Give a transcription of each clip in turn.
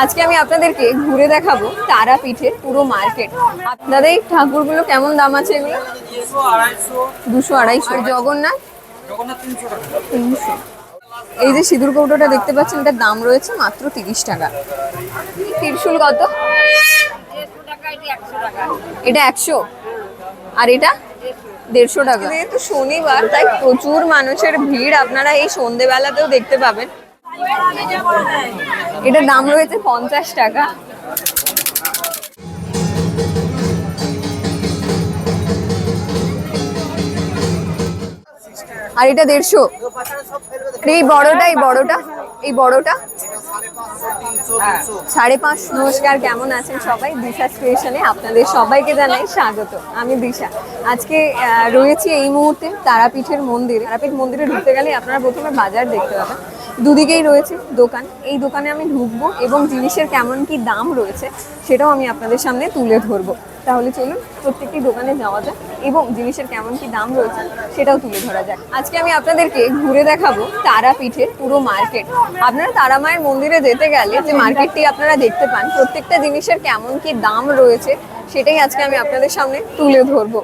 আজকে আমি আপনাদেরকে ঘুরে দেখাবো তারাপীঠের পুরো মার্কেট। আপনাদের এই ঠাকুরগুলো কেমন দাম আছে এগুলো? 200-250। আর জগন্নাথ? 300। এই যে সিঁদুর কৌটোটা দেখতে পাচ্ছেন, এটার দাম রয়েছে মাত্র 30 টাকা। ত্রিশূল কত? এটা 100। আর এটা 150 টাকা। যেহেতু শনিবার তাই প্রচুর মানুষের ভিড় আপনারা এই সন্ধেবেলাতেও দেখতে পাবেন। এটার দাম রয়েছে 50 টাকা। আর এটা 150। এই বড়টা এই বড়টা 550। নমস্কার, কেমন আছেন সবাই? দিশা স্টেশনে আপনাদের সবাইকে জানাই স্বাগত। আমি দিশা। আজকে রয়েছি এই মুহূর্তে তারাপীঠের মন্দিরে। তারাপীঠ মন্দিরে ঢুকতে গেলে আপনারা প্রথমে বাজার দেখতে পাবেন। দুদিকেই রয়েছে দোকান। এই দোকানে আমি ঢুকবো এবং জিনিসের কেমন কি দাম রয়েছে সেটাও আমি আপনাদের সামনে তুলে ধরবো। তাহলে চলুন প্রত্যেকটি দোকানে যাওয়া যাক এবং জিনিসের কেমন কি দাম রয়েছে সেটাও তুলে ধরা যাক। আজকে আমি আপনাদেরকে ঘুরে দেখাবো তারাপীঠের পুরো মার্কেট। আপনারা তারা মায়ের মন্দিরে যেতে গেলে যে মার্কেটটি আপনারা দেখতে পান, প্রত্যেকটা জিনিসের কেমন কি দাম রয়েছে সেটাই আজকে আমি আপনাদের সামনে তুলে ধরবো।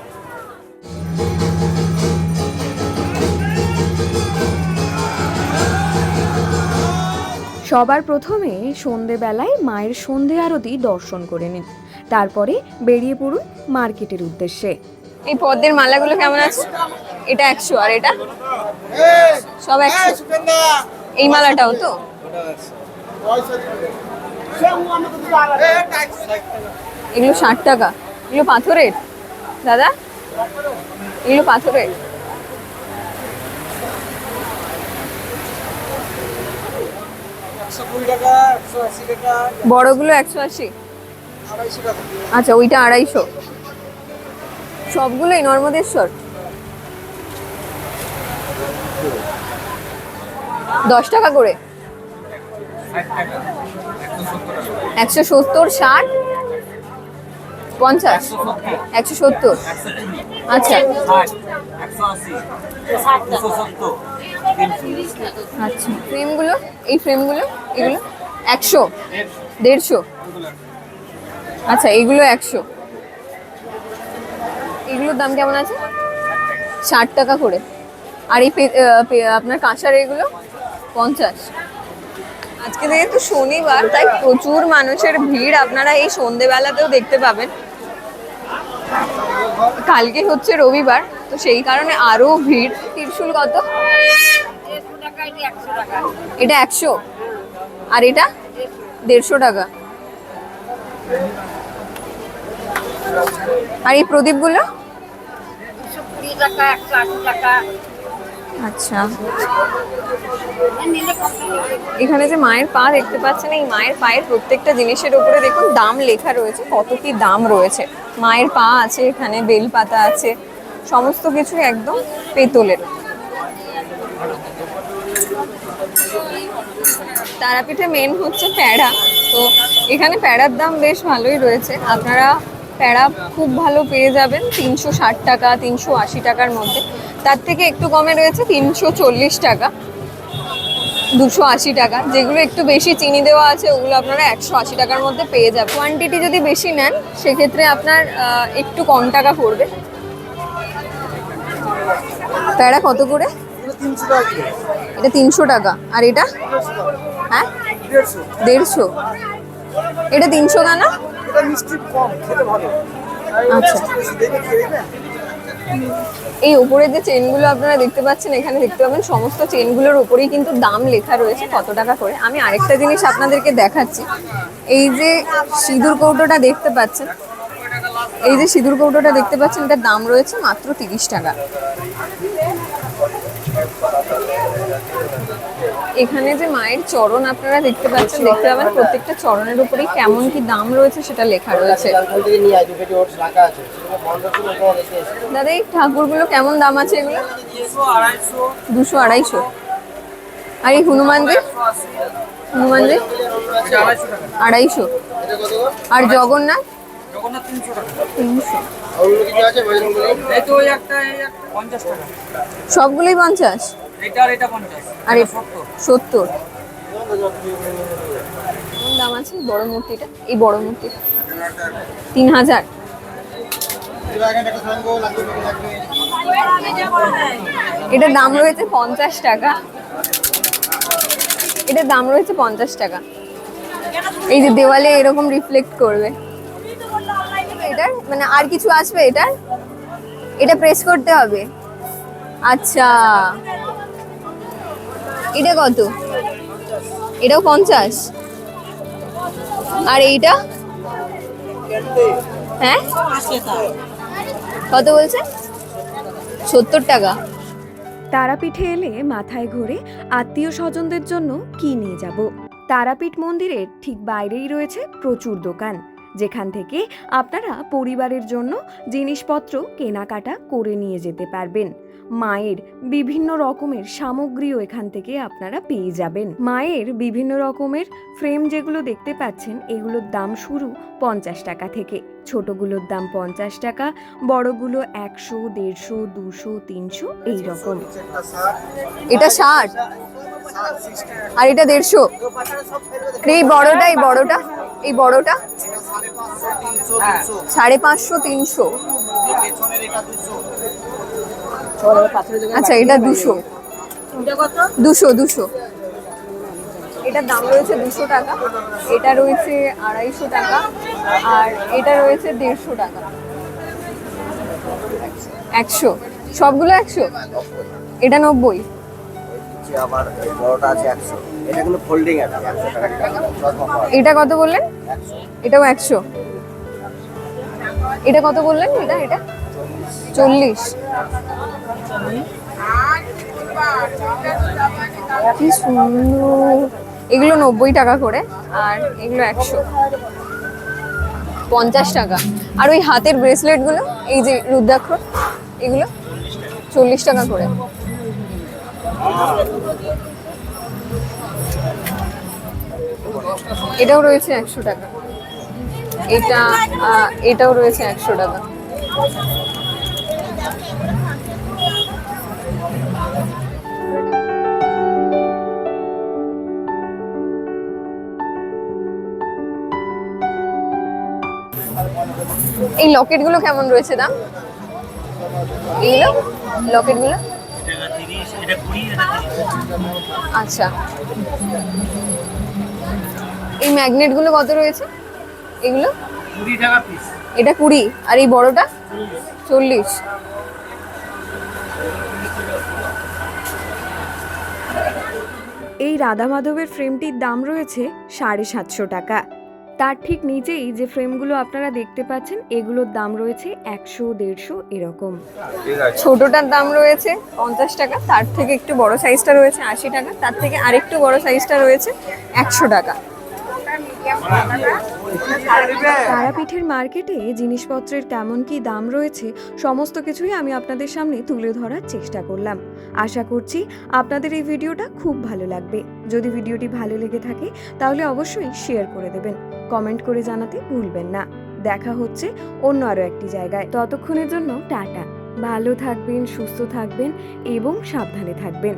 সবার প্রথমে সন্ধেবেলায় মায়ের সন্ধে আরতি দর্শন করে নিন, তারপরে বেরিয়ে পড়ুন মার্কেটের উদ্দেশ্যে। এই পদ্মের মালাগুলো কেমন আছে? এটা 100। আর এটা সব 100। এই মালাটাও তো? এগুলো 60 টাকা। এগুলো পাথরের দাদা? এগুলো পাথরের? বড়গুলো 180। আচ্ছা, ওইটা 250। সবগুলোই নর্মদেশ্বর। 10 টাকা করে। 170, 60, 50, 170। আচ্ছা আচ্ছা। ফ্রেমগুলো, এই ফ্রেমগুলো এগুলো 100, 150। আচ্ছা, এগুলো 100। এগুলোর দাম কেমন আছে? 60 টাকা করে। আর এই আপনার কাঁসার এগুলো 50। আজকে যেহেতু শনিবার তাই প্রচুর মানুষের ভিড় আপনারা এই সন্ধেবেলাতেও দেখতে পাবেন। কালকে হচ্ছে রবিবার, তো সেই কারণে আরো ভিড়। ত্রিশূল কত? এটা 100। আর এটা 150 টাকা। আর এই প্রদীপগুলো? আচ্ছা। এখানে যে মায়ের পা দেখতে পাচ্ছেন, এই মায়ের পায়ের প্রত্যেকটা জিনিসের উপরে দেখুন দাম লেখা রয়েছে, কত কি দাম রয়েছে। মায়ের পা আছে, এখানে বেলপাতা আছে, সমস্ত কিছু একদম পেতলের। তারাপীঠে মেন হচ্ছে প্যাড়া, তো এখানে প্যাড়ার দাম বেশ ভালোই রয়েছে। আপনারা প্যাড়া খুব ভালো পেয়ে যাবেন 360 টাকা, 380 টাকার মধ্যে। তার থেকে একটু কমে রয়েছে 340 টাকা, 280 টাকা। যেগুলো একটু বেশি চিনি দেওয়া আছে ওগুলো আপনারা 180 টাকার মধ্যে পেয়ে যাবেন। কোয়ান্টিটি যদি বেশি নেন সেক্ষেত্রে আপনার একটু কম টাকা পড়বে। প্যাড়া কত করে? এটা 300 টাকা। আর এটা? হ্যাঁ, 150। এটা 300 কেন? আচ্ছা। এই উপরের যে চেনগুলো আপনারা দেখতে পাচ্ছেন, এখানে দেখতে পাবেন সমস্ত চেনগুলোর উপরেই কিন্তু দাম লেখা রয়েছে কত টাকা করে। আমি আরেকটা জিনিস আপনাদেরকে দেখাচ্ছি। এই যে সিঁদুর কৌটোটা দেখতে পাচ্ছেন, এটার দাম রয়েছে মাত্র 30 টাকা। এখানে যে মায়ের চরণ আপনারা দেখতে পাচ্ছেন, দেখতে পাবেন প্রত্যেকটা চরণের উপরেই কেমন কি দাম রয়েছে সেটা লেখা রয়েছে। দাদা, এই ঠাকুরগুলো কেমন দাম আছে এগুলো? 200-250। আর এই হনুমানজি? 250। আর জগন্নাথ? 300। সবগুলোই 50? আর 70। কেমন দাম আছে বড় মূর্তিটা? এই বড় মূর্তিটা 3000। এটার দাম রয়েছে 50 টাকা। এটার দাম রয়েছে 50 টাকা। এই যে দেওয়ালে এরকম রিফ্লেক্ট করবে। এটার মানে আর কিছু আসবে এটার? এটা প্রেস করতে হবে। আচ্ছা, এটা কত? এটাও 50। আর এইটা? হ্যাঁ, কত বলছে? 70 টাকা। তারাপীঠে এলে মাথায় ঘোরে আত্মীয় স্বজনদের জন্য কি নিয়ে যাব। তারাপীঠ মন্দিরের ঠিক বাইরেই রয়েছে প্রচুর দোকান, যেখান থেকে আপনারা পরিবারের জন্য জিনিসপত্র কেনাকাটা করে নিয়ে যেতে পারবেন। মায়ের বিভিন্ন রকমের সামগ্রীও এখান থেকে আপনারা পেয়ে যাবেন। মায়ের বিভিন্ন রকমের ফ্রেম যেগুলো দেখতে পাচ্ছেন, এগুলোর দাম শুরু 50 টাকা থেকে। ছোটগুলোর দাম 50 টাকা, বড়গুলো 100, 150, 200, 300 এই রকম। এটা 60 আর এটা 150। এই বড়টা, এই বড়টা, এই বড়টা 550, 300। আচ্ছা, এটা 200। 200। এটার দাম রয়েছে 200 টাকা। এটা রয়েছে 250 টাকা। আর এটা রয়েছে 150 টাকা। 100, সবগুলো 100। এটা 90। আবার এই বড়টা আছে 100। এটা কিন্তু ফোল্ডিং আছে 100 টাকা। এটা কত বললেন? এটাও 100। এটা কত বললেন? এটা 40। কি সুন্দর। এগুলো 90 টাকা করে, আর এগুলো 100, 50 টাকা। আর ওই হাতের ব্রেসলেট গুলো, এই যে রুদ্রাক্ষর, এগুলো 40 টাকা করে। এটাও রয়েছে 100 টাকা। এটাও রয়েছে 100 টাকা। এই লকেট গুলো কেমন রয়েছে দাম? এগুলো লকেট গুলো? আচ্ছা, এই ম্যাগনেট গুলো কত রয়েছে? এগুলো 20 টাকা পিস। এটা 20, আর এই বড়টা 40। এই রাধা মাধবের ফ্রেমটির দাম রয়েছে 750 টাকা। তার ঠিক নিচেই যে ফ্রেমগুলো আপনারা দেখতে পাচ্ছেন, এগুলোর দাম রয়েছে 100, 150 এরকম। ছোটটার দাম রয়েছে 50 টাকা, তার থেকে একটু বড় সাইজটা রয়েছে 80 টাকা, তার থেকে আরেকটু বড় সাইজটা রয়েছে 100 টাকা। তারাপীঠের মার্কেটে জিনিসপত্রের কেমন কি দাম রয়েছে, সমস্ত কিছুই আমি আপনাদের সামনে তুলে ধরার চেষ্টা করলাম। আশা করছি আপনাদের এই ভিডিওটা খুব ভালো লাগবে। যদি ভিডিওটি ভালো লেগে থাকে তাহলে অবশ্যই শেয়ার করে দেবেন, কমেন্ট করে জানাতে ভুলবেন না। দেখা হচ্ছে অন্য আরো একটি জায়গায়। ততক্ষণের জন্য টাটা। ভালো থাকবেন, সুস্থ থাকবেন এবং সাবধানে থাকবেন।